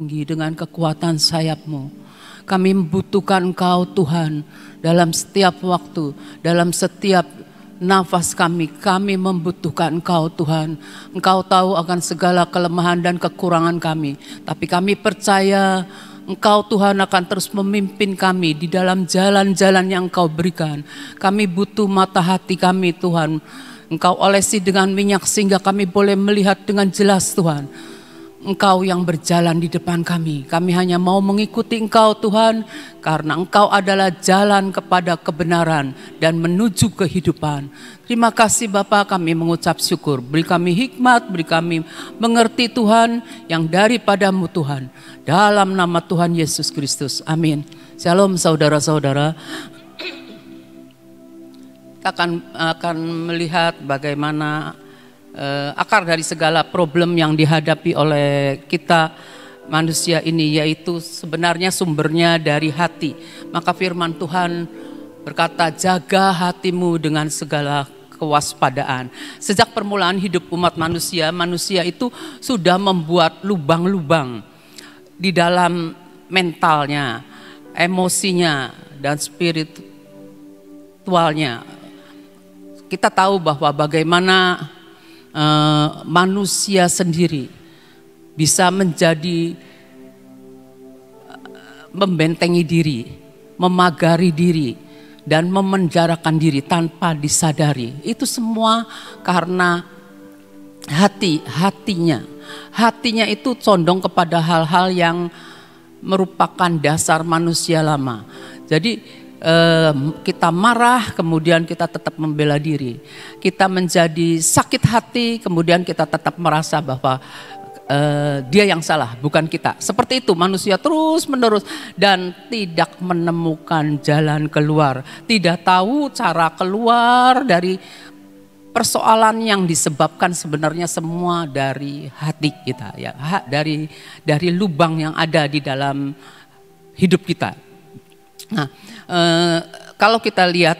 tinggi dengan kekuatan sayap-Mu. Kami membutuhkan Engkau Tuhan dalam setiap waktu, dalam setiap nafas kami membutuhkan Engkau Tuhan. Engkau tahu akan segala kelemahan dan kekurangan kami. Tapi kami percaya Engkau Tuhan akan terus memimpin kami di dalam jalan-jalan yang Engkau berikan. Kami butuh mata hati kami Tuhan. Engkau olesi dengan minyak sehingga kami boleh melihat dengan jelas Tuhan. Engkau yang berjalan di depan kami. Kami hanya mau mengikuti Engkau Tuhan, karena Engkau adalah jalan kepada kebenaran dan menuju kehidupan. Terima kasih Bapa, kami mengucap syukur. Beri kami hikmat, beri kami mengerti Tuhan yang daripadamu Tuhan. Dalam nama Tuhan Yesus Kristus. Amin. Shalom saudara-saudara. Kita akan melihat bagaimana akar dari segala problem yang dihadapi oleh kita manusia ini, yaitu sebenarnya sumbernya dari hati. Maka firman Tuhan berkata, jaga hatimu dengan segala kewaspadaan. Sejak permulaan hidup umat manusia, manusia itu sudah membuat lubang-lubang di dalam mentalnya, emosinya, dan spiritualnya. Kita tahu bahwa bagaimana manusia sendiri bisa menjadi membentengi diri, memagari diri, dan memenjarakan diri tanpa disadari. Itu semua karena hatinya. Hatinya itu condong kepada hal-hal yang merupakan dasar manusia lama. Jadi kita marah, kemudian kita tetap membela diri. Kita menjadi sakit hati, kemudian kita tetap merasa bahwa dia yang salah, bukan kita. Seperti itu manusia terus menerus dan tidak menemukan jalan keluar. Tidak tahu cara keluar dari persoalan yang disebabkan sebenarnya semua dari hati kita, ya, dari lubang yang ada di dalam hidup kita. Nah, kalau kita lihat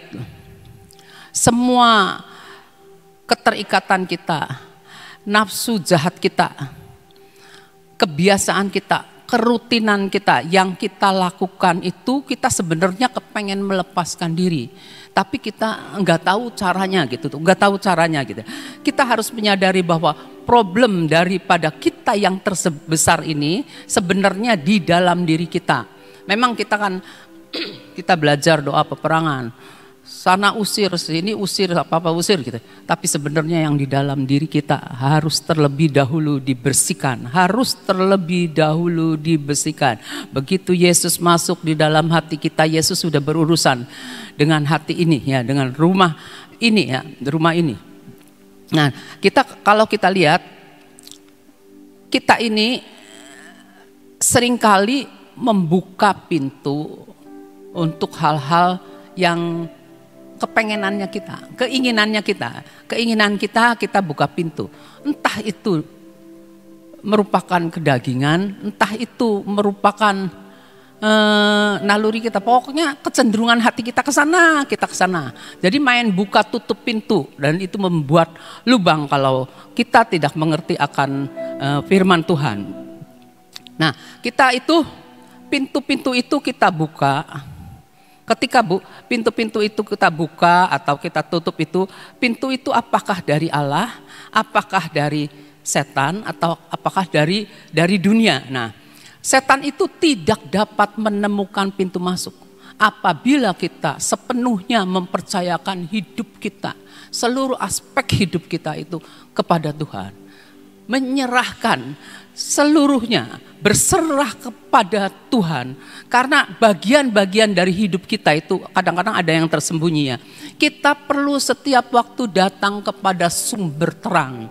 semua keterikatan kita, nafsu jahat kita, kebiasaan kita, kerutinan kita yang kita lakukan itu, kita sebenarnya kepengen melepaskan diri, tapi kita nggak tahu caranya gitu, nggak tahu caranya gitu. Kita harus menyadari bahwa problem daripada kita yang terbesar ini sebenarnya di dalam diri kita. Memang kita belajar doa peperangan, sana usir, sini usir, apa-apa usir gitu. Tapi sebenarnya yang di dalam diri kita harus terlebih dahulu dibersihkan, Begitu Yesus masuk di dalam hati kita, Yesus sudah berurusan dengan hati ini, ya, dengan rumah ini, ya, rumah ini. Nah, kalau kita lihat, kita ini seringkali membuka pintu untuk hal-hal yang keinginan kita buka pintu. Entah itu merupakan kedagingan, entah itu merupakan naluri kita. Pokoknya kecenderungan hati kita ke sana. Jadi main buka tutup pintu, dan itu membuat lubang kalau kita tidak mengerti akan firman Tuhan. Nah, kita itu pintu-pintu itu kita buka. Ketika pintu-pintu itu kita buka atau kita tutup itu, pintu itu apakah dari Allah, apakah dari setan, atau apakah dari dunia. Nah, setan itu tidak dapat menemukan pintu masuk apabila kita sepenuhnya mempercayakan hidup kita, seluruh aspek hidup kita itu kepada Tuhan. Menyerahkan seluruhnya, berserah kepada Tuhan. Karena bagian-bagian dari hidup kita itu kadang-kadang ada yang tersembunyi, ya. Kita perlu setiap waktu datang kepada sumber terang.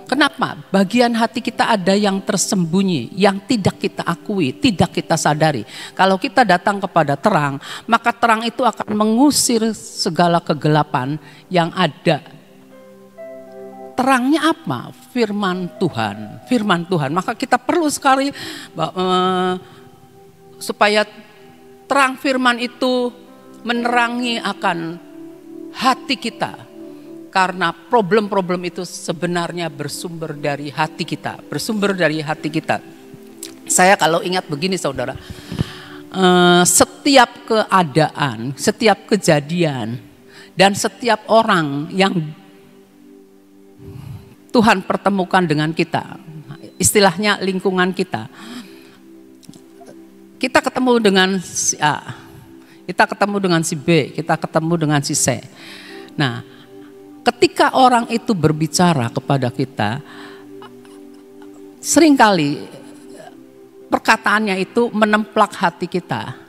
Kenapa? Bagian hati kita ada yang tersembunyi, yang tidak kita akui, tidak kita sadari. Kalau kita datang kepada terang, maka terang itu akan mengusir segala kegelapan yang ada. Terangnya apa? Firman Tuhan. Maka kita perlu sekali supaya terang firman itu menerangi akan hati kita. Karena problem-problem itu sebenarnya bersumber dari hati kita. Saya kalau ingat begini saudara, setiap keadaan, setiap kejadian, dan setiap orang yang Tuhan pertemukan dengan kita, istilahnya lingkungan kita. Kita ketemu dengan si A, kita ketemu dengan si B, kita ketemu dengan si C. Nah, ketika orang itu berbicara kepada kita, seringkali perkataannya itu menemplak hati kita.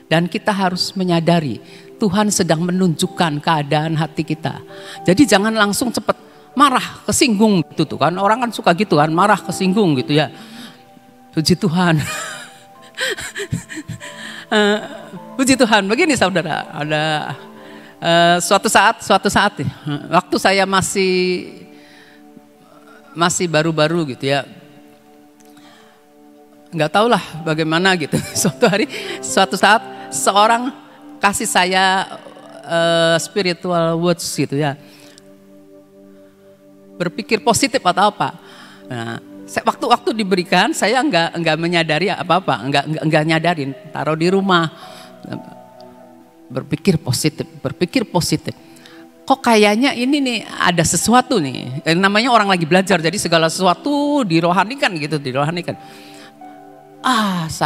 Dan kita harus menyadari Tuhan sedang menunjukkan keadaan hati kita. Jadi jangan langsung cepat marah, kesinggung gitu tuh kan. Orang kan suka gitu kan, marah, kesinggung gitu ya. Puji Tuhan. Puji Tuhan. Begini saudara, ada suatu saat waktu saya masih baru-baru gitu ya. Nggak tahulah bagaimana gitu. Suatu saat seorang kasih saya spiritual words gitu ya. Berpikir positif atau apa. Nah, waktu diberikan saya nggak menyadari apa-apa, nggak nyadarin, taruh di rumah. Berpikir positif. Kok kayaknya ini nih ada sesuatu nih. Namanya orang lagi belajar, jadi segala sesuatu dirohanikan gitu, dirohanikan.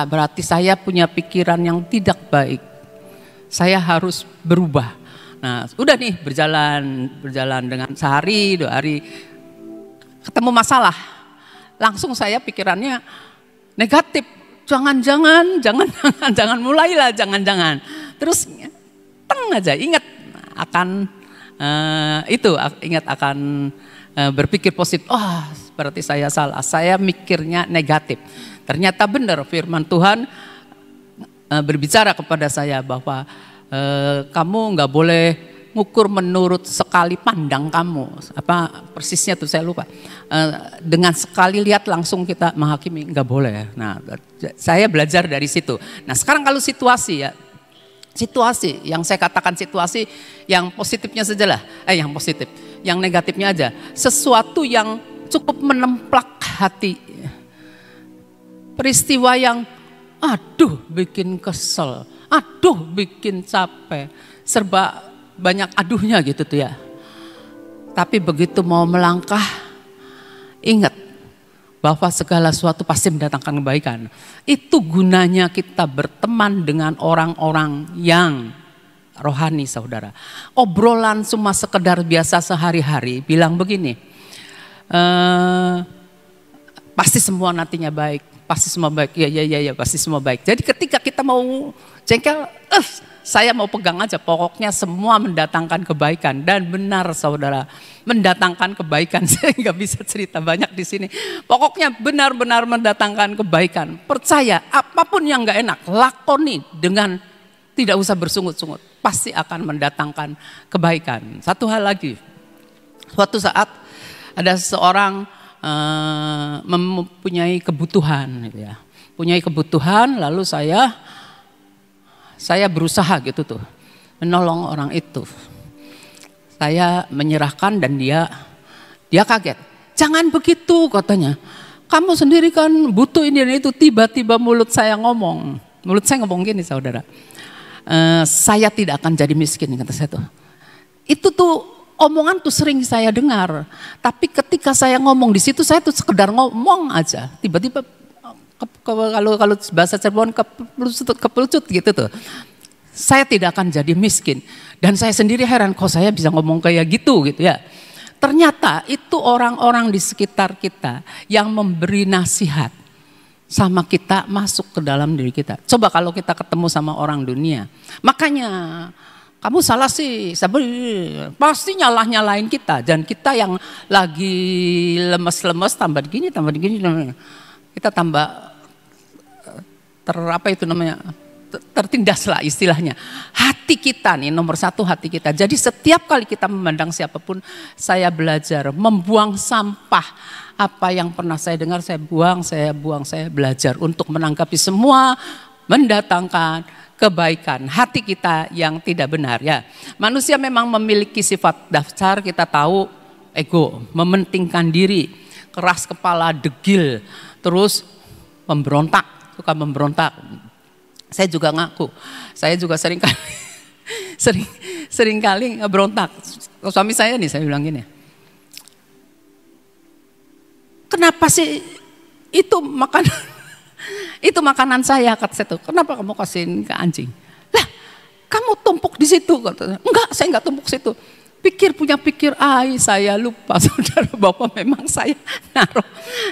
Berarti saya punya pikiran yang tidak baik. Saya harus berubah. Nah, udah nih berjalan dengan sehari, 2 hari, ketemu masalah. Langsung saya pikirannya negatif. Jangan mulailah, jangan. Terus aja ingat akan berpikir positif. Berarti saya salah. Saya mikirnya negatif. Ternyata benar firman Tuhan berbicara kepada saya bahwa kamu nggak boleh ngukur menurut sekali pandang kamu. Apa persisnya tuh saya lupa. Dengan sekali lihat langsung kita menghakimi, nggak boleh. Nah, saya belajar dari situ. Nah, sekarang kalau situasi yang saya katakan situasi yang positifnya saja lah, yang positif, yang negatifnya aja. Sesuatu yang cukup menemplak hati. Peristiwa yang bikin kesel, bikin capek, serba banyak aduhnya gitu tuh ya. Tapi begitu mau melangkah, ingat bahwa segala sesuatu pasti mendatangkan kebaikan. Itu gunanya kita berteman dengan orang-orang yang rohani saudara. Obrolan cuma sekedar biasa sehari-hari bilang begini, pasti semua nantinya baik. Pasti semua baik, ya, pasti semua baik. Jadi ketika kita mau jengkel, saya mau pegang aja, pokoknya semua mendatangkan kebaikan. Dan benar saudara, mendatangkan kebaikan. Saya nggak bisa cerita banyak di sini. Pokoknya benar-benar mendatangkan kebaikan. Percaya, apapun yang nggak enak, lakoni dengan tidak usah bersungut-sungut. Pasti akan mendatangkan kebaikan. Satu hal lagi, suatu saat ada seseorang mempunyai kebutuhan gitu ya. Punyai kebutuhan, lalu saya berusaha gitu tuh menolong orang itu. Saya menyerahkan dan dia kaget. Jangan begitu katanya. Kamu sendiri kan butuh ini dan itu. Tiba-tiba mulut saya ngomong gini saudara. Saya tidak akan jadi miskin kata saya tuh. Itu tuh omongan tuh sering saya dengar, tapi ketika saya ngomong di situ saya tuh sekedar ngomong aja, tiba-tiba kalau bahasa Cirebon kepelucut gitu tuh. Saya tidak akan jadi miskin dan saya sendiri heran kok saya bisa ngomong kayak gitu ya. Ternyata itu orang-orang di sekitar kita yang memberi nasihat sama kita masuk ke dalam diri kita. Coba kalau kita ketemu sama orang dunia, makanya kamu salah sih, pasti nyalahin kita. Dan kita yang lagi lemes-lemes tambah gini, kita tambah tertindas lah istilahnya. Hati kita nih nomor 1 hati kita. Jadi setiap kali kita memandang siapapun, saya belajar membuang sampah. Apa yang pernah saya dengar saya buang, saya belajar untuk menanggapi semua mendatangkan kebaikan. Hati kita yang tidak benar ya. Manusia memang memiliki sifat dasar, kita tahu, ego, mementingkan diri, keras kepala, degil, terus suka memberontak. Saya juga ngaku, saya juga sering kali ngeberontak. Suami saya nih, saya bilang gini, kenapa sih itu makanan saya, kata saya tuh, kenapa kamu kasihin ke anjing? Lah, kamu tumpuk di situ, katanya. Enggak, saya enggak tumpuk situ. Pikir, saya lupa saudara, bahwa memang saya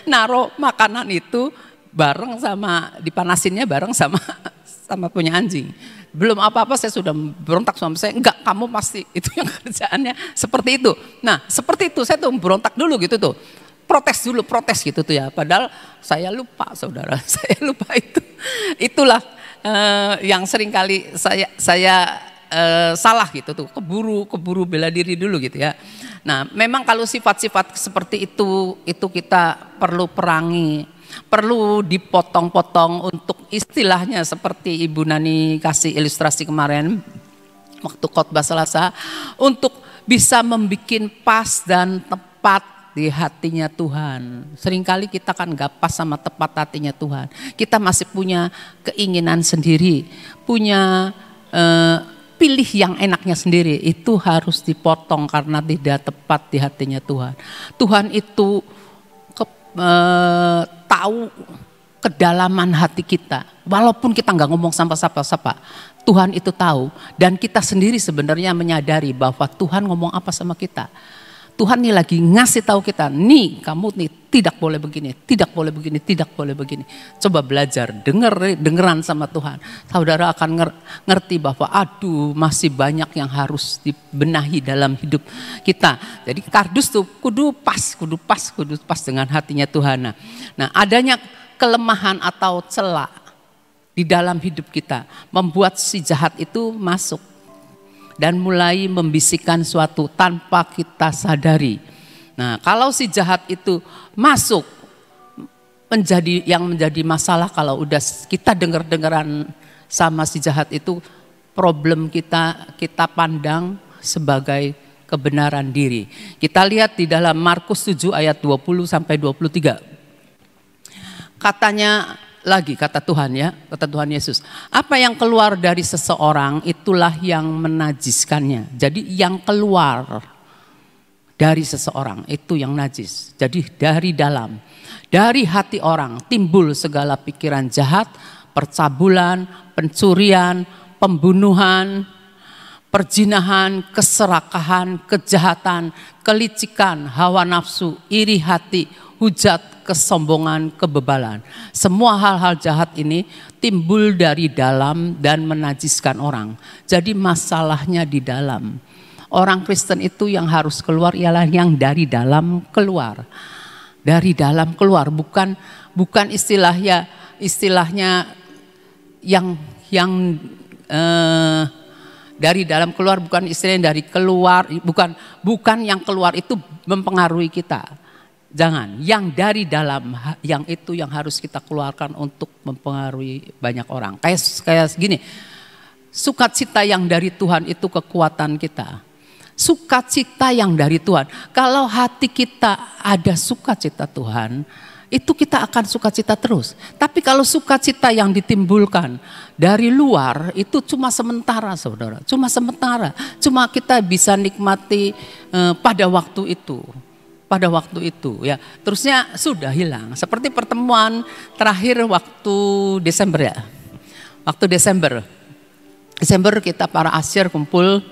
naruh makanan itu bareng sama, dipanasinnya bareng sama punya anjing. Belum apa-apa saya sudah berontak suami saya, enggak, kamu pasti itu yang kerjaannya seperti itu. Nah seperti itu saya tuh berontak dulu gitu tuh. Protes gitu tuh ya. Padahal saya lupa saudara, saya lupa itu. Itulah yang sering kali saya salah gitu tuh, keburu bela diri dulu gitu ya. Nah memang kalau sifat-sifat seperti itu kita perlu perangi, perlu dipotong-potong untuk istilahnya seperti Ibu Nani kasih ilustrasi kemarin waktu khotbah Selasa, untuk bisa membuat pas dan tepat di hatinya Tuhan. Seringkali kita kan gak pas sama tepat hatinya Tuhan. Kita masih punya keinginan sendiri, punya pilih yang enaknya sendiri. Itu harus dipotong karena tidak tepat di hatinya Tuhan. Tuhan itu tahu kedalaman hati kita. Walaupun kita gak ngomong sama siapa-siapa, Tuhan itu tahu. Dan kita sendiri sebenarnya menyadari bahwa Tuhan ngomong apa sama kita. Tuhan nih lagi ngasih tahu kita, nih kamu nih tidak boleh begini, tidak boleh begini, tidak boleh begini. Coba belajar, dengeran sama Tuhan. Saudara akan ngerti bahwa aduh masih banyak yang harus dibenahi dalam hidup kita. Jadi kardus tuh kudu pas dengan hatinya Tuhan. Nah adanya kelemahan atau celah di dalam hidup kita membuat si jahat itu masuk dan mulai membisikkan suatu tanpa kita sadari. Nah, kalau si jahat itu masuk menjadi masalah, kalau udah kita dengeran sama si jahat itu, problem kita pandang sebagai kebenaran diri. Kita lihat di dalam Markus 7 ayat 20 sampai 23. Katanya lagi, kata Tuhan ya, kata Tuhan Yesus, apa yang keluar dari seseorang itulah yang menajiskannya. Jadi yang keluar dari seseorang itu yang najis. Jadi dari dalam, dari hati orang timbul segala pikiran jahat, percabulan, pencurian, pembunuhan, perzinahan, keserakahan, kejahatan, kelicikan, hawa nafsu, iri hati, hujat, kesombongan, kebebalan. Semua hal-hal jahat ini timbul dari dalam dan menajiskan orang. Jadi masalahnya di dalam. Orang Kristen itu yang harus keluar ialah yang dari dalam keluar. Dari dalam keluar, bukan istilahnya yang dari dalam keluar, bukan istilahnya dari keluar, bukan yang keluar itu mempengaruhi kita. Jangan, yang dari dalam, yang itu yang harus kita keluarkan untuk mempengaruhi banyak orang. Kayak gini, sukacita yang dari Tuhan itu kekuatan kita. Sukacita yang dari Tuhan. Kalau hati kita ada sukacita Tuhan, itu kita akan sukacita terus. Tapi kalau sukacita yang ditimbulkan dari luar itu cuma sementara, saudara. Cuma sementara. Cuma kita bisa nikmati pada waktu itu. Pada waktu itu ya, terusnya sudah hilang. Seperti pertemuan terakhir waktu Desember ya. Waktu Desember kita para asyir kumpul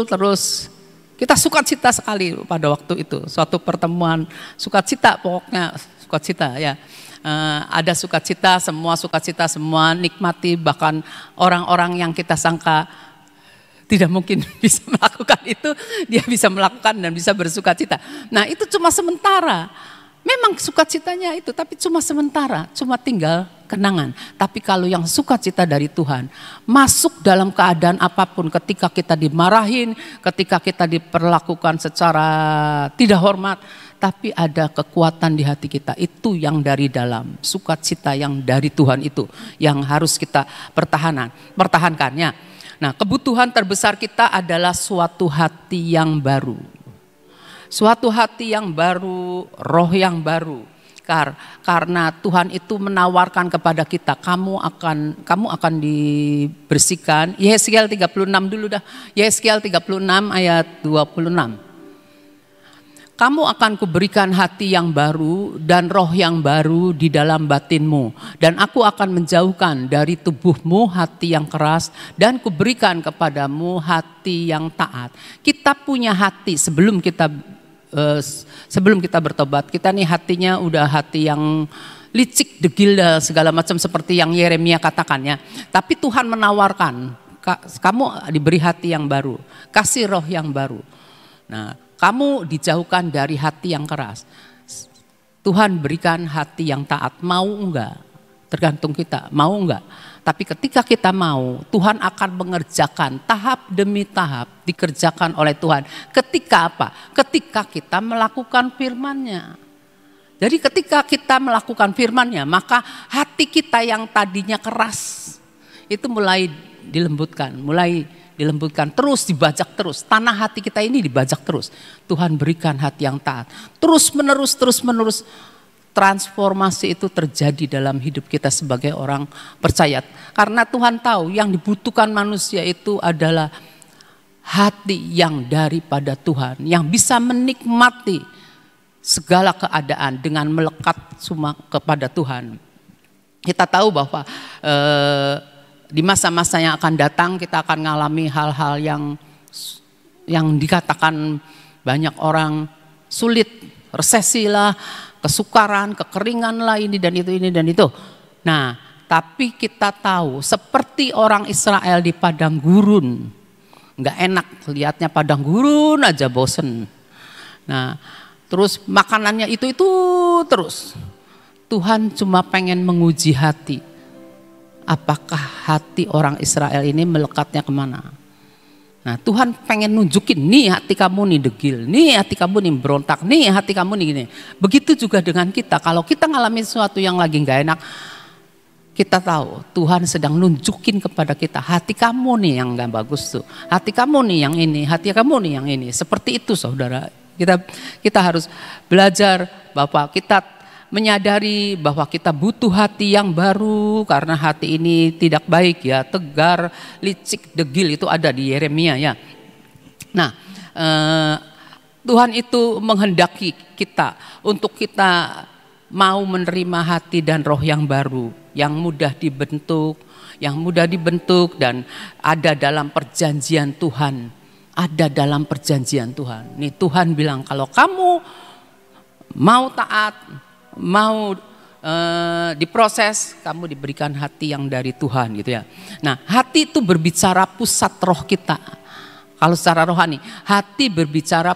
terus kita sukacita sekali pada waktu itu. Suatu pertemuan sukacita, pokoknya sukacita ya. Ada sukacita semua nikmati, bahkan orang-orang yang kita sangka tidak mungkin bisa melakukan itu, dia bisa melakukan dan bisa bersukacita. Nah itu cuma sementara. Memang sukacitanya itu, tapi cuma sementara, cuma tinggal kenangan. Tapi kalau yang sukacita dari Tuhan, masuk dalam keadaan apapun, ketika kita dimarahin, ketika kita diperlakukan secara tidak hormat, tapi ada kekuatan di hati kita, itu yang dari dalam, sukacita yang dari Tuhan itu, yang harus kita pertahankannya. Nah, kebutuhan terbesar kita adalah suatu hati yang baru. Suatu hati yang baru, roh yang baru. Karena Tuhan itu menawarkan kepada kita, kamu akan dibersihkan. Yesaya 36 dulu dah. Yesaya 36 ayat 26. Kamu akan kuberikan hati yang baru dan roh yang baru di dalam batinmu. Dan aku akan menjauhkan dari tubuhmu hati yang keras dan kuberikan kepadamu hati yang taat. Kita punya hati sebelum kita bertobat. Kita nih hatinya udah hati yang licik, degil, segala macam seperti yang Yeremia katakannya. Tapi Tuhan menawarkan, kamu diberi hati yang baru, kasih roh yang baru. Nah, kamu dijauhkan dari hati yang keras. Tuhan berikan hati yang taat. Mau enggak? Tergantung kita. Mau enggak? Tapi ketika kita mau, Tuhan akan mengerjakan tahap demi tahap dikerjakan oleh Tuhan. Ketika apa? Ketika kita melakukan firman-Nya. Jadi ketika kita melakukan firman-Nya, maka hati kita yang tadinya keras itu mulai dilembutkan, terus dibajak terus. Tanah hati kita ini dibajak terus. Tuhan berikan hati yang taat. Terus menerus transformasi itu terjadi dalam hidup kita sebagai orang percaya. Karena Tuhan tahu yang dibutuhkan manusia itu adalah hati yang daripada Tuhan, yang bisa menikmati segala keadaan dengan melekat cuma kepada Tuhan. Kita tahu bahwa di masa-masa yang akan datang kita akan mengalami hal-hal yang dikatakan banyak orang sulit, resesi lah, kesukaran, kekeringan lah, ini dan itu. Nah, tapi kita tahu seperti orang Israel di padang gurun, nggak enak lihatnya padang gurun aja bosen. Nah, terus makanannya itu terus. Tuhan cuma pengen menguji hati. Apakah hati orang Israel ini melekatnya kemana? Nah, Tuhan pengen nunjukin, nih hati kamu nih degil, nih hati kamu nih berontak, nih hati kamu nih gini. Begitu juga dengan kita, kalau kita ngalamin sesuatu yang lagi gak enak, kita tahu Tuhan sedang nunjukin kepada kita, hati kamu nih yang gak bagus tuh, hati kamu nih yang ini, hati kamu nih yang ini. Seperti itu saudara, kita harus belajar bahwa kita menyadari bahwa kita butuh hati yang baru karena hati ini tidak baik ya, tegar, licik, degil itu ada di Yeremia ya. Nah, Tuhan itu menghendaki kita untuk kita mau menerima hati dan roh yang baru, yang mudah dibentuk dan ada dalam perjanjian Tuhan. Ada dalam perjanjian Tuhan. Nih Tuhan bilang kalau kamu mau taat, mau diproses, kamu diberikan hati yang dari Tuhan gitu ya. Nah, hati itu berbicara pusat roh kita. Kalau secara rohani, hati berbicara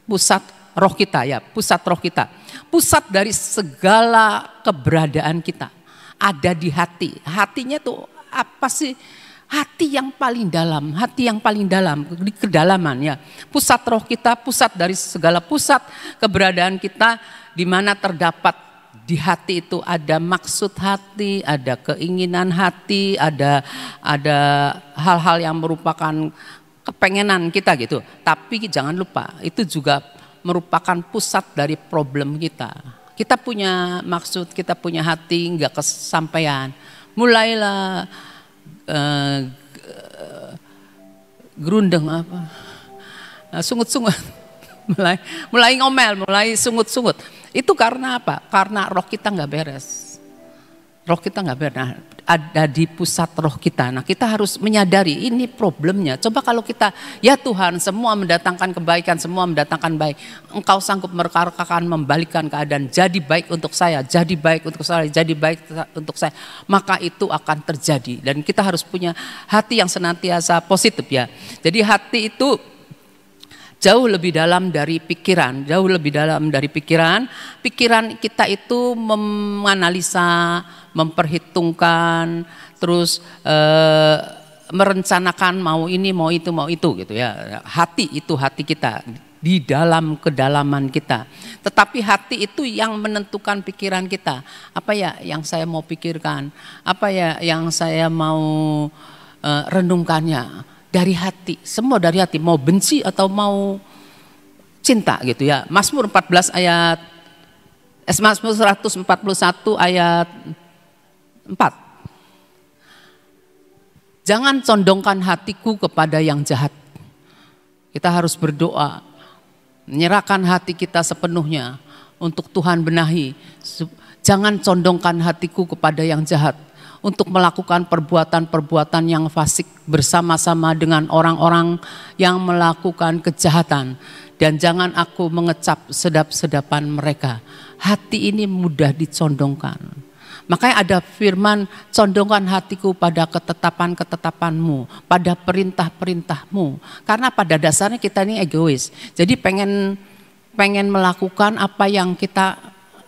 pusat roh kita ya, pusat roh kita. Pusat dari segala keberadaan kita ada di hati. Hatinya tuh apa sih? Hati yang paling dalam, di kedalaman ya. Pusat roh kita, pusat dari segala pusat keberadaan kita, di mana terdapat di hati itu ada maksud hati, ada keinginan hati, ada hal-hal yang merupakan kepengenan kita gitu. Tapi jangan lupa, itu juga merupakan pusat dari problem kita. Kita punya maksud, kita punya hati, nggak kesampaian. Mulailah gerundeng apa, sungut-sungut, mulai ngomel, mulai sungut-sungut. Itu karena apa? Karena roh kita nggak beres. Roh kita nggak beres. Nah, ada di pusat roh kita. Nah, kita harus menyadari ini problemnya. Coba kalau kita, ya Tuhan, semua mendatangkan kebaikan, semua mendatangkan baik. Engkau sanggup merekarkan, membalikkan keadaan jadi baik untuk saya, jadi baik untuk saya, jadi baik untuk saya. Maka itu akan terjadi. Dan kita harus punya hati yang senantiasa positif ya. Jadi hati itu jauh lebih dalam dari pikiran, Pikiran kita itu menganalisa, memperhitungkan, terus merencanakan mau ini, mau itu gitu ya. Hati itu hati kita di dalam kedalaman kita. Tetapi hati itu yang menentukan pikiran kita. Apa ya yang saya mau pikirkan? Apa ya yang saya mau renungkannya? Dari hati, semua dari hati, mau benci atau mau cinta gitu ya. Mazmur 14 ayat Mazmur 141 ayat 4. Jangan condongkan hatiku kepada yang jahat. Kita harus berdoa, menyerahkan hati kita sepenuhnya untuk Tuhan benahi. Jangan condongkan hatiku kepada yang jahat, untuk melakukan perbuatan-perbuatan yang fasik bersama-sama dengan orang-orang yang melakukan kejahatan. Dan jangan aku mengecap sedap-sedapan mereka. Hati ini mudah dicondongkan. Makanya ada firman, condongkan hatiku pada ketetapan-ketetapanmu, pada perintah-perintahmu. Karena pada dasarnya kita ini egois. Jadi pengen melakukan apa yang kita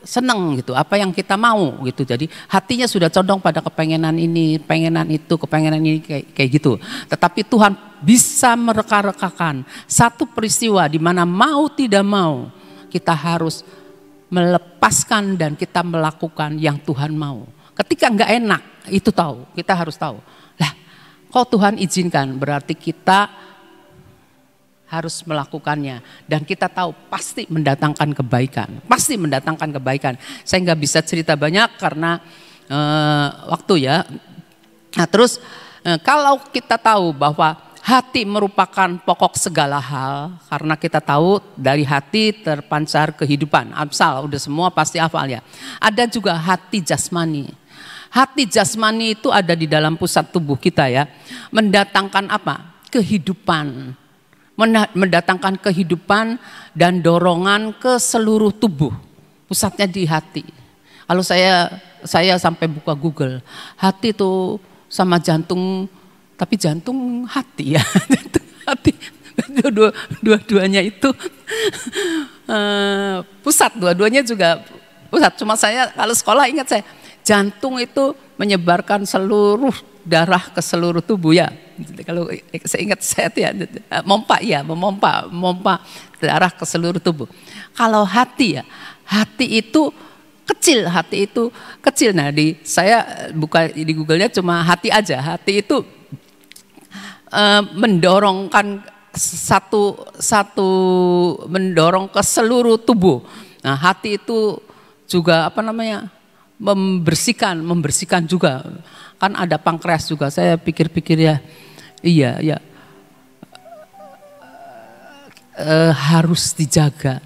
seneng gitu, apa yang kita mau gitu. Jadi hatinya sudah condong pada kepengenan ini, pengenan itu, kepengenan ini kayak gitu. Tetapi Tuhan bisa mereka-rekakan satu peristiwa di mana mau tidak mau kita harus melepaskan dan kita melakukan yang Tuhan mau. Ketika enggak enak, itu tahu, kita harus tahu. Lah, kok Tuhan izinkan, berarti kita harus melakukannya. Dan kita tahu pasti mendatangkan kebaikan, pasti mendatangkan kebaikan. Saya enggak bisa cerita banyak karena waktu ya. Nah terus kalau kita tahu bahwa hati merupakan pokok segala hal, karena kita tahu dari hati terpancar kehidupan. Amsal udah semua pasti hafal ya. Ada juga hati jasmani. Hati jasmani itu ada di dalam pusat tubuh kita ya. Mendatangkan apa? Kehidupan. Mendatangkan kehidupan dan dorongan ke seluruh tubuh. Pusatnya di hati. Kalau saya sampai buka Google, hati itu sama jantung, tapi jantung hati ya, hati dua-duanya itu pusat, dua-duanya juga pusat. Cuma saya kalau sekolah ingat saya, jantung itu menyebarkan seluruh darah ke seluruh tubuh ya. Kalau saya ingat saya ya, memompa darah ke seluruh tubuh. Kalau hati ya, hati itu kecil. Nah saya buka di Google-nya cuma hati aja. Hati itu mendorongkan mendorong ke seluruh tubuh. Nah, hati itu juga membersihkan juga. Kan ada pankreas juga. Saya pikir-pikir ya, iya. Harus dijaga.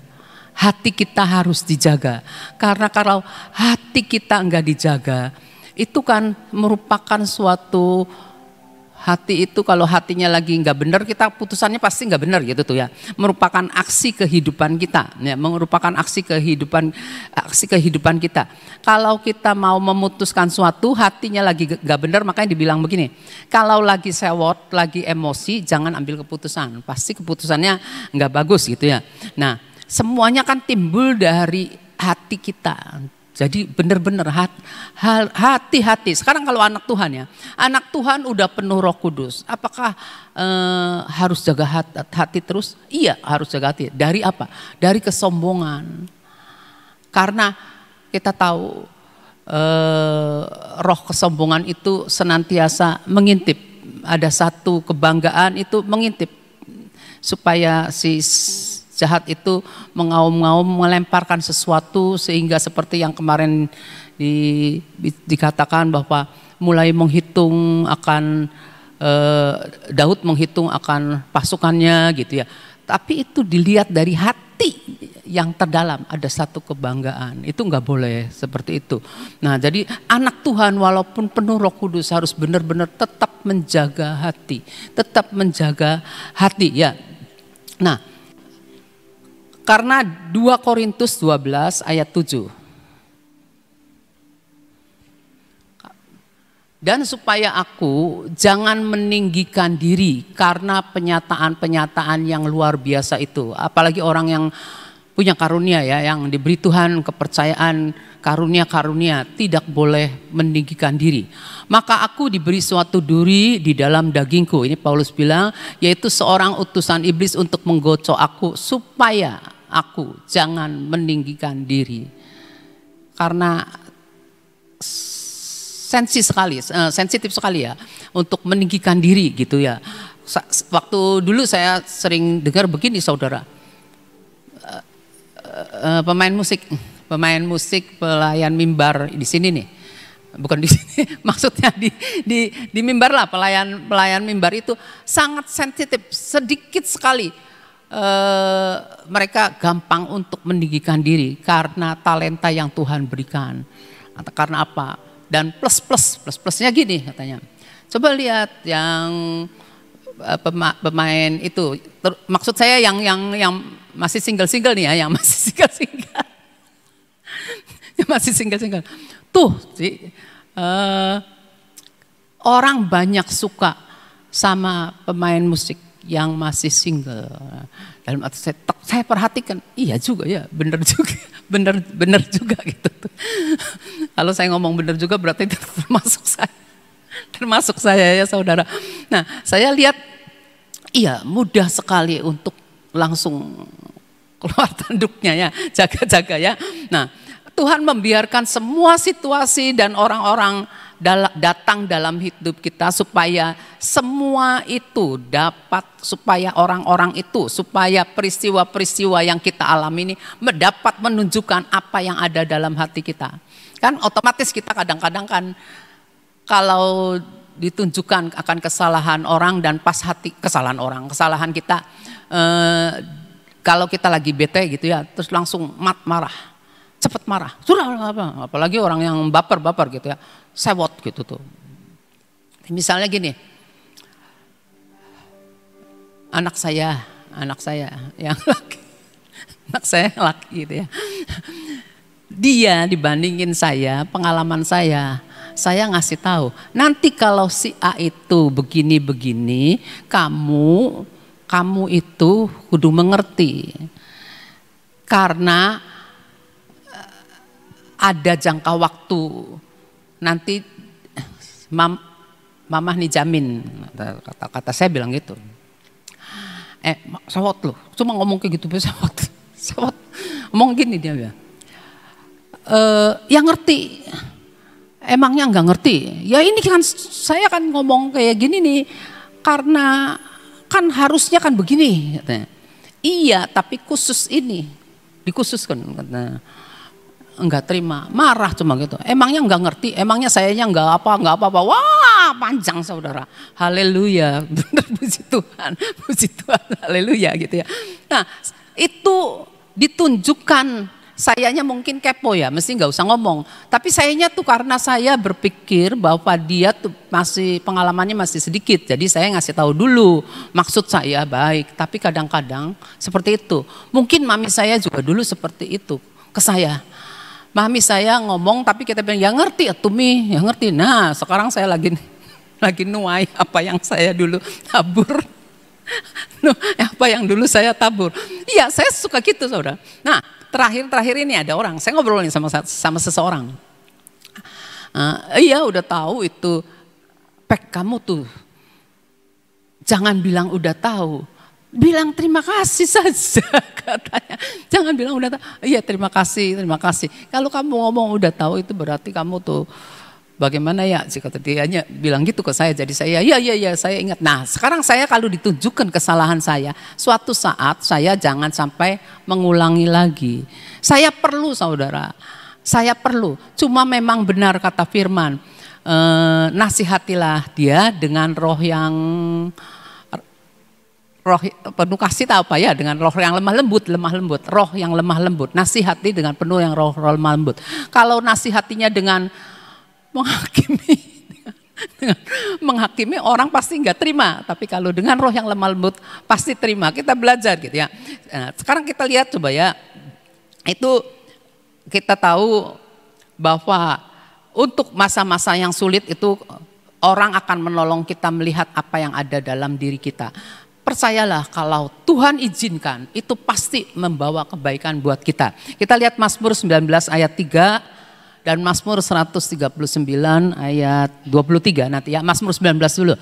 Hati kita harus dijaga. Karena kalau hati kita enggak dijaga, itu kan merupakan suatu hati itu kalau hatinya lagi nggak benar, kita putusannya pasti nggak benar gitu tuh ya. Merupakan aksi kehidupan kita, ya, merupakan aksi kehidupan kita. Kalau kita mau memutuskan suatu, hatinya lagi nggak benar, makanya dibilang begini. Kalau lagi sewot, lagi emosi, jangan ambil keputusan. Pasti keputusannya nggak bagus gitu ya. Nah, semuanya kan timbul dari hati kita. Jadi benar-benar hati-hati. Sekarang kalau anak Tuhan ya, anak Tuhan udah penuh Roh Kudus. Apakah harus jaga hati terus? Iya, harus jaga hati. Dari apa? Dari kesombongan. Karena kita tahu roh kesombongan itu senantiasa mengintip. Ada satu kebanggaan itu mengintip supaya si jahat itu mengaum-ngaum, melemparkan sesuatu sehingga seperti yang kemarin dikatakan bahwa mulai menghitung akan Daud menghitung akan pasukannya gitu ya. Tapi itu dilihat dari hati yang terdalam, ada satu kebanggaan. Itu nggak boleh seperti itu. Nah, jadi anak Tuhan walaupun penuh Roh Kudus harus benar-benar tetap menjaga hati, ya. Nah, karena 2 Korintus 12 ayat 7. Dan supaya aku jangan meninggikan diri karena penyataan-penyataan yang luar biasa itu. Apalagi orang yang punya karunia ya, yang diberi Tuhan kepercayaan karunia-karunia, tidak boleh meninggikan diri. Maka aku diberi suatu duri di dalam dagingku. Ini Paulus bilang, yaitu seorang utusan iblis untuk menggocok aku supaya aku jangan meninggikan diri. Karena sensitif sekali ya untuk meninggikan diri gitu ya. Waktu dulu saya sering dengar begini saudara, pemain musik pemain musik, pelayan mimbar di sini nih. Bukan di sini, maksudnya di mimbar lah, pelayan mimbar itu sangat sensitif, sedikit sekali mereka gampang untuk meninggikan diri karena talenta yang Tuhan berikan. Atau karena apa? Dan plusnya gini katanya. Coba lihat yang pemain itu, maksud saya yang masih single nih ya, yang masih single, yang masih single. Tuh sih orang banyak suka sama pemain musik yang masih single. Dalam arti saya perhatikan, iya juga ya, bener juga gitu. Kalau saya ngomong bener juga berarti itu termasuk saya ya saudara. Nah saya lihat, iya mudah sekali untuk langsung keluar tanduknya ya, jaga-jaga ya. Nah Tuhan membiarkan semua situasi dan orang-orang datang dalam hidup kita supaya semua itu supaya orang-orang itu, supaya peristiwa-peristiwa yang kita alami ini dapat menunjukkan apa yang ada dalam hati kita. Kan otomatis kita kadang-kadang kan kalau ditunjukkan akan kesalahan orang dan pas kesalahan kita, kalau kita lagi bete gitu ya, terus langsung marah. Cepat marah, sudah apa? Apalagi orang yang baper gitu ya, sewot gitu tuh. Misalnya gini, anak saya yang laki, anak saya laki gitu ya. Dia dibandingin saya, pengalaman saya ngasih tahu. Nanti kalau si A itu begini, kamu itu kudu mengerti, karena ada jangka waktu nanti mamah nih jamin, kata saya bilang gitu. Sawot loh, cuma ngomong kayak gitu, sawot ngomong gini dia bilang, yang ngerti, emangnya nggak ngerti? Ya ini kan saya kan ngomong kayak gini nih, karena kan harusnya kan begini, katanya. Iya, tapi khusus ini dikhususkan, katanya. Enggak terima, marah cuma gitu. Emangnya enggak ngerti, emangnya sayanya enggak apa-apa. Wah, panjang saudara. Haleluya. Benar, puji Tuhan, haleluya gitu ya. Nah, itu ditunjukkan, sayanya mungkin kepo ya, mesti enggak usah ngomong. Tapi sayanya tuh karena saya berpikir bahwa dia tuh masih pengalamannya masih sedikit. Jadi saya ngasih tahu dulu, maksud saya baik, tapi kadang-kadang seperti itu. Mungkin mami saya juga dulu seperti itu ke saya. Mami saya ngomong tapi kita bilang ya ngerti atuh Mi, ya ngerti. Nah sekarang saya lagi nuai apa yang saya dulu tabur. Apa yang dulu saya tabur. Iya saya suka gitu saudara. Nah terakhir ini ada orang, saya ngobrol nih sama seseorang. Iya udah tahu itu, Pek kamu tuh jangan bilang udah tahu. Bilang terima kasih saja katanya. Jangan bilang udah tahu. Iya terima kasih. Kalau kamu ngomong udah tahu itu berarti kamu tuh bagaimana ya? Kata dia bilang gitu ke saya. Jadi saya iya saya ingat. Nah sekarang saya kalau ditunjukkan kesalahan saya, suatu saat saya jangan sampai mengulangi lagi. Saya perlu saudara. Saya perlu. Cuma memang benar kata firman. Nasihatilah dia dengan roh yang penuh kasih tak apa ya, dengan roh yang lemah lembut, roh yang lemah lembut, nasihati dengan penuh yang roh lemah lembut. Kalau nasihatinya dengan menghakimi orang pasti nggak terima, tapi kalau dengan roh yang lemah lembut pasti terima. Kita belajar gitu ya. Nah, sekarang kita lihat coba ya, itu kita tahu bahwa untuk masa-masa yang sulit itu orang akan menolong kita melihat apa yang ada dalam diri kita. Percayalah kalau Tuhan izinkan itu pasti membawa kebaikan buat kita. Kita lihat Mazmur 19 ayat 3 dan Mazmur 139 ayat 23 nanti ya. Mazmur 19 dulu.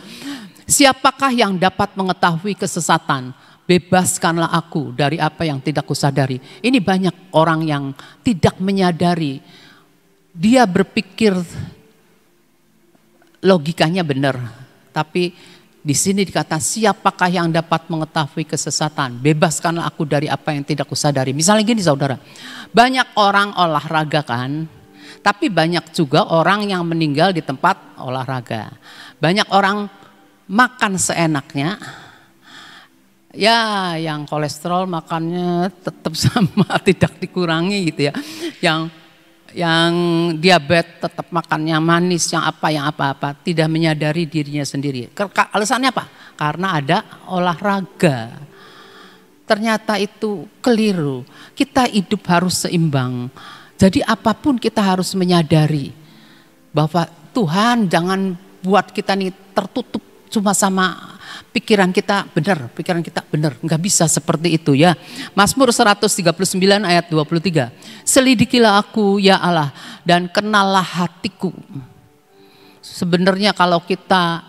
Siapakah yang dapat mengetahui kesesatan? Bebaskanlah aku dari apa yang tidak kusadari. Ini banyak orang yang tidak menyadari. Dia berpikir logikanya benar, tapi Di sini dikatakan, siapakah yang dapat mengetahui kesesatan? Bebaskanlah aku dari apa yang tidak kusadari. Misalnya gini saudara, banyak orang olahraga kan, tapi banyak juga orang yang meninggal di tempat olahraga. Banyak orang makan seenaknya, ya yang kolesterol makannya tetap sama, tidak dikurangi gitu ya. Yang diabetes tetap makannya manis, yang apa-apa, tidak menyadari dirinya sendiri. Alasannya apa? Karena ada olahraga. Ternyata itu keliru. Kita hidup harus seimbang. Jadi apapun kita harus menyadari bahwa Tuhan jangan buat kita nih tertutup cuma sama pikiran kita benar, nggak bisa seperti itu ya. Mazmur 139 ayat 23. Selidikilah aku ya Allah dan kenallah hatiku. Sebenarnya kalau kita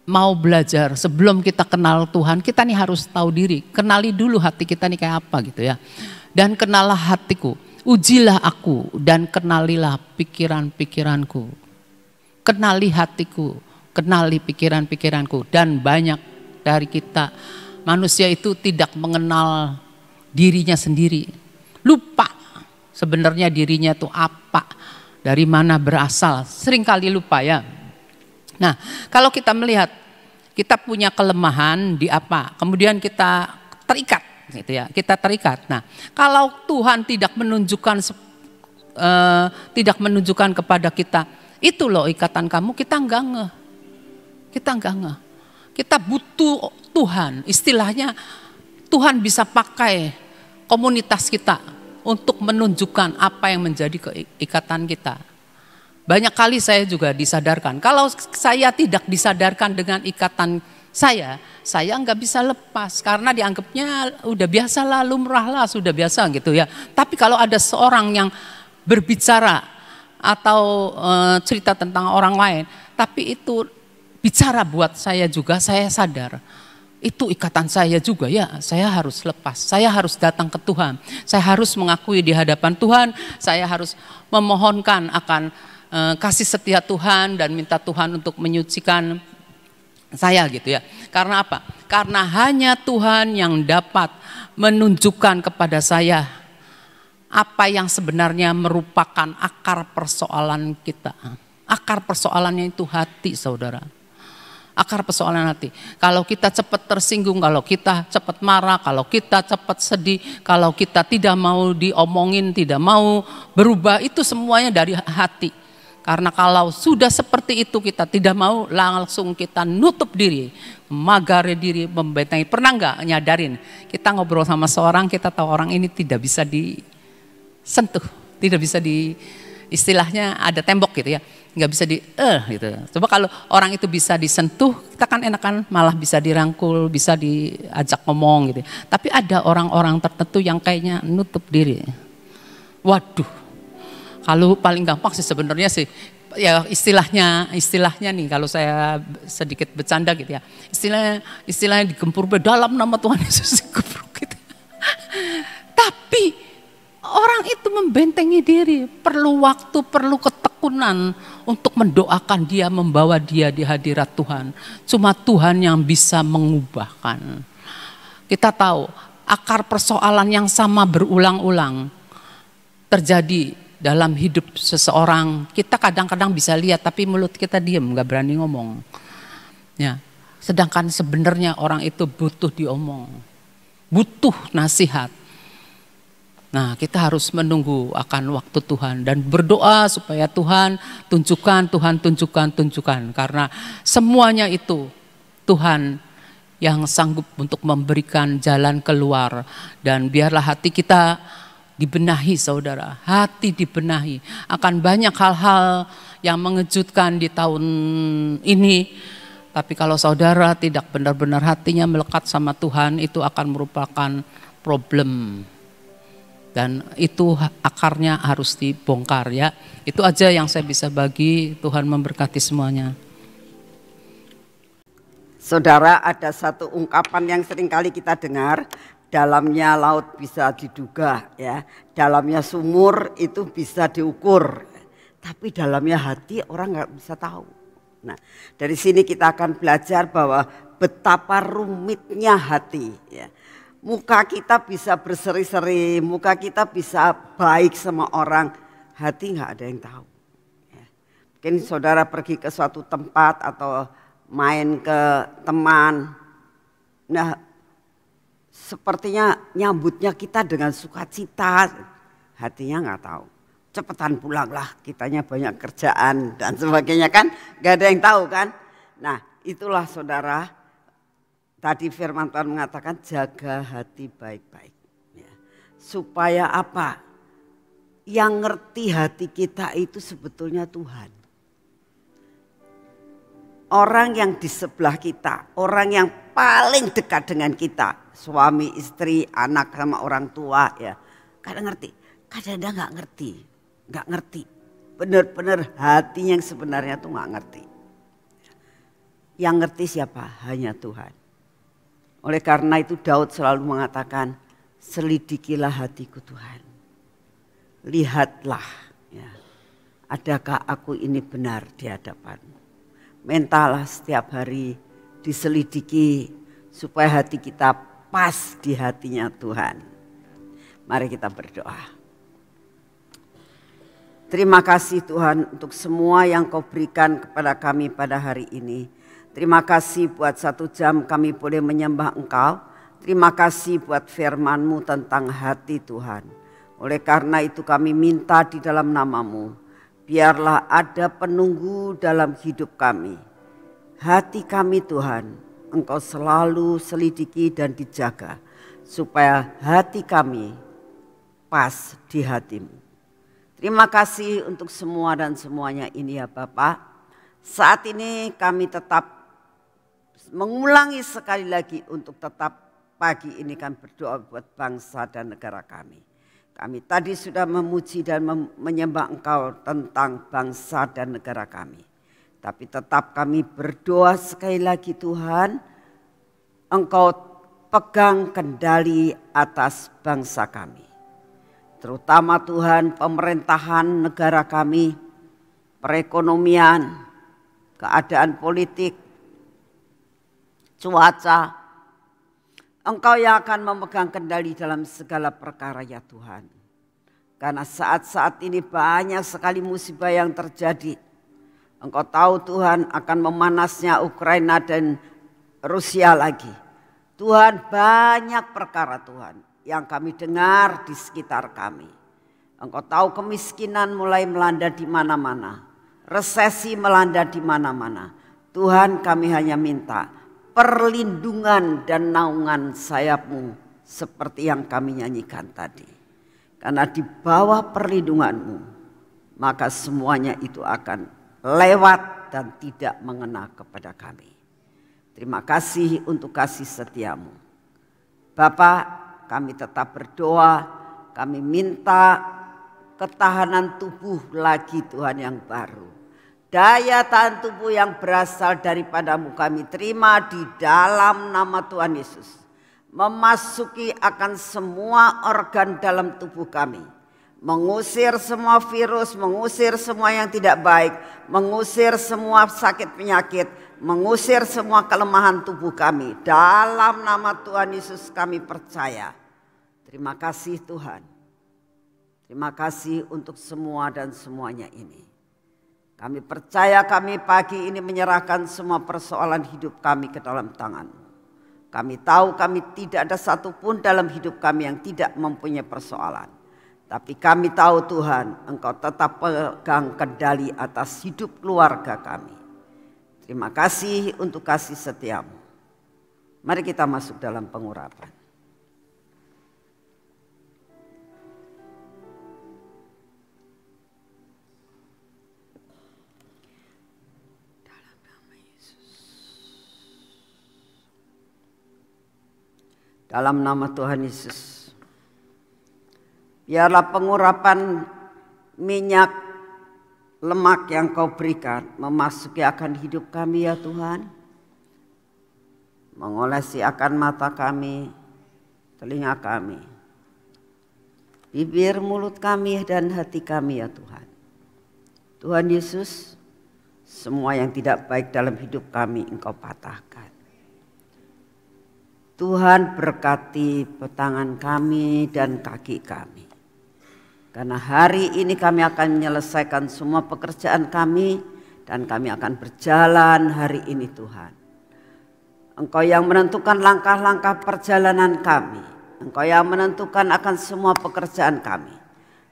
mau belajar sebelum kita kenal Tuhan, kita nih harus tahu diri. Kenali dulu hati kita nih kayak apa gitu ya. Dan kenallah hatiku, ujilah aku dan kenalilah pikiran-pikiranku. Kenali hatiku, kenali pikiran-pikiranku. Dan banyak dari kita, manusia itu tidak mengenal dirinya sendiri. Lupa sebenarnya dirinya itu apa, dari mana berasal. Seringkali lupa ya. Nah, kalau kita melihat, kita punya kelemahan di apa, kemudian kita terikat gitu ya, kita terikat. Nah, kalau Tuhan tidak menunjukkan kepada kita, itu loh ikatan kamu, kita enggak ngeh. Kita butuh Tuhan. Istilahnya Tuhan bisa pakai komunitas kita untuk menunjukkan apa yang menjadi keikatan kita. Banyak kali saya juga disadarkan. Kalau saya tidak disadarkan dengan ikatan saya enggak bisa lepas. Karena dianggapnya udah biasa lah, lumrah lah, sudah biasa gitu ya. Tapi kalau ada seorang yang berbicara atau cerita tentang orang lain, tapi itu bicara buat saya juga, saya sadar itu ikatan saya juga ya, saya harus lepas, saya harus datang ke Tuhan, saya harus mengakui di hadapan Tuhan, saya harus memohonkan akan kasih setia Tuhan dan minta Tuhan untuk menyucikan saya gitu ya. Karena apa? Karena hanya Tuhan yang dapat menunjukkan kepada saya apa yang sebenarnya merupakan akar persoalan kita. Akar persoalannya itu hati, saudara. Akar persoalan hati. Kalau kita cepat tersinggung, kalau kita cepat marah, kalau kita cepat sedih, kalau kita tidak mau diomongin, tidak mau berubah, itu semuanya dari hati. Karena kalau sudah seperti itu kita tidak mau, langsung kita nutup diri, memagari diri, membentengi. Pernah nggak nyadarin? Kita ngobrol sama seorang, kita tahu orang ini tidak bisa disentuh, tidak bisa istilahnya ada tembok gitu ya. Nggak bisa gitu. Coba kalau orang itu bisa disentuh, kita kan enakan malah bisa dirangkul, bisa diajak ngomong gitu. Tapi ada orang-orang tertentu yang kayaknya nutup diri. Waduh, kalau paling gampang sih sebenarnya sih, ya istilahnya nih kalau saya sedikit bercanda gitu ya. Istilahnya digempur dalam nama Tuhan Yesus digempur gitu. Tapi orang itu membentengi diri, perlu waktu, perlu ketekunan untuk mendoakan dia, membawa dia di hadirat Tuhan. Cuma Tuhan yang bisa mengubahkan. Kita tahu akar persoalan yang sama berulang-ulang terjadi dalam hidup seseorang. Kita kadang-kadang bisa lihat tapi mulut kita diam, gak berani ngomong. Ya, sedangkan sebenarnya orang itu butuh diomong, butuh nasihat. Nah, kita harus menunggu akan waktu Tuhan dan berdoa supaya Tuhan tunjukkan. Karena semuanya itu Tuhan yang sanggup untuk memberikan jalan keluar. Dan biarlah hati kita dibenahi, saudara. Hati dibenahi. Akan banyak hal-hal yang mengejutkan di tahun ini. Tapi kalau saudara tidak benar-benar hatinya melekat sama Tuhan, itu akan merupakan problem. Dan itu akarnya harus dibongkar ya. Itu aja yang saya bisa bagi. Tuhan memberkati semuanya. Saudara, ada satu ungkapan yang sering kali kita dengar. Dalamnya laut bisa diduga ya. Dalamnya sumur itu bisa diukur. Tapi dalamnya hati orang nggak bisa tahu. Nah, dari sini kita akan belajar bahwa betapa rumitnya hati. Ya. Muka kita bisa berseri-seri, muka kita bisa baik sama orang, hati nggak ada yang tahu. Ya. Mungkin saudara pergi ke suatu tempat atau main ke teman, nah sepertinya nyambutnya kita dengan sukacita, hatinya nggak tahu. Cepetan pulanglah, kitanya banyak kerjaan dan sebagainya kan, nggak ada yang tahu kan. Nah itulah saudara, tadi firman Tuhan mengatakan jaga hati baik-baik. Ya. Supaya apa? Yang ngerti hati kita itu sebetulnya Tuhan. Orang yang di sebelah kita, orang yang paling dekat dengan kita, suami, istri, anak sama orang tua ya. Kadang ngerti, kadang-kadang nggak ngerti. Nggak ngerti, benar-benar hati yang sebenarnya tuh nggak ngerti. Yang ngerti siapa? Hanya Tuhan. Oleh karena itu Daud selalu mengatakan, selidikilah hatiku Tuhan. Lihatlah, ya, adakah aku ini benar di hadapan-Mu. Mintalah setiap hari diselidiki supaya hati kita pas di hatinya Tuhan. Mari kita berdoa. Terima kasih Tuhan untuk semua yang Kau berikan kepada kami pada hari ini. Terima kasih buat 1 jam kami boleh menyembah Engkau. Terima kasih buat firman-Mu tentang hati Tuhan. Oleh karena itu kami minta di dalam nama-Mu, biarlah ada penunggu dalam hidup kami. Hati kami Tuhan, Engkau selalu selidiki dan dijaga, supaya hati kami pas di hati-Mu. Terima kasih untuk semua dan semuanya ini ya Bapak. Saat ini kami tetap mengulangi sekali lagi untuk tetap pagi ini kami berdoa buat bangsa dan negara kami. Kami tadi sudah memuji dan menyembah Engkau tentang bangsa dan negara kami. Tapi tetap kami berdoa sekali lagi Tuhan, Engkau pegang kendali atas bangsa kami. Terutama Tuhan pemerintahan negara kami, perekonomian, keadaan politik, cuaca. Engkau yang akan memegang kendali dalam segala perkara ya Tuhan. Karena saat-saat ini banyak sekali musibah yang terjadi. Engkau tahu Tuhan akan memanasnya Ukraina dan Rusia lagi. Tuhan banyak perkara Tuhan yang kami dengar di sekitar kami. Engkau tahu kemiskinan mulai melanda di mana-mana. Resesi melanda di mana-mana. Tuhan kami hanya minta perlindungan dan naungan sayap-Mu seperti yang kami nyanyikan tadi. Karena di bawah perlindungan-Mu maka semuanya itu akan lewat dan tidak mengena kepada kami. Terima kasih untuk kasih setia-Mu. Bapak, kami tetap berdoa, kami minta ketahanan tubuh lagi Tuhan yang baru. Daya tahan tubuh yang berasal daripada-Mu kami terima di dalam nama Tuhan Yesus. Memasuki akan semua organ dalam tubuh kami. Mengusir semua virus, mengusir semua yang tidak baik, mengusir semua sakit penyakit, mengusir semua kelemahan tubuh kami. Dalam nama Tuhan Yesus kami percaya. Terima kasih Tuhan. Terima kasih untuk semua dan semuanya ini. Kami percaya kami pagi ini menyerahkan semua persoalan hidup kami ke dalam tangan-Mu. Kami tahu kami tidak ada satupun dalam hidup kami yang tidak mempunyai persoalan. Tapi kami tahu Tuhan, Engkau tetap pegang kendali atas hidup keluarga kami. Terima kasih untuk kasih setia-Mu. Mari kita masuk dalam pengurapan. Dalam nama Tuhan Yesus, biarlah pengurapan minyak lemak yang Kau berikan memasuki akan hidup kami ya Tuhan. Mengolesi akan mata kami, telinga kami, bibir, mulut kami dan hati kami ya Tuhan. Tuhan Yesus, Semua yang tidak baik dalam hidup kami Engkau patahkan. Tuhan berkati tangan kami dan kaki kami. Karena hari ini kami akan menyelesaikan semua pekerjaan kami dan kami akan berjalan hari ini Tuhan. Engkau yang menentukan langkah-langkah perjalanan kami. Engkau yang menentukan akan semua pekerjaan kami.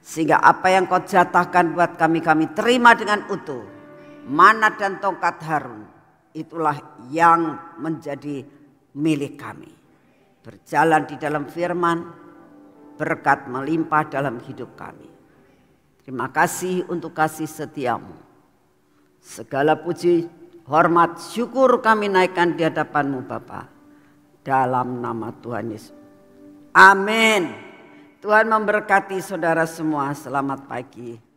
Sehingga apa yang Kau jatahkan buat kami, kami terima dengan utuh. Manat dan tongkat Harun, itulah yang menjadi milik kami. Berjalan di dalam firman, berkat melimpah dalam hidup kami. Terima kasih untuk kasih setiamu. Segala puji, hormat, syukur kami naikkan di hadapan-Mu Bapa. Dalam nama Tuhan Yesus. Amin. Tuhan memberkati saudara semua. Selamat pagi.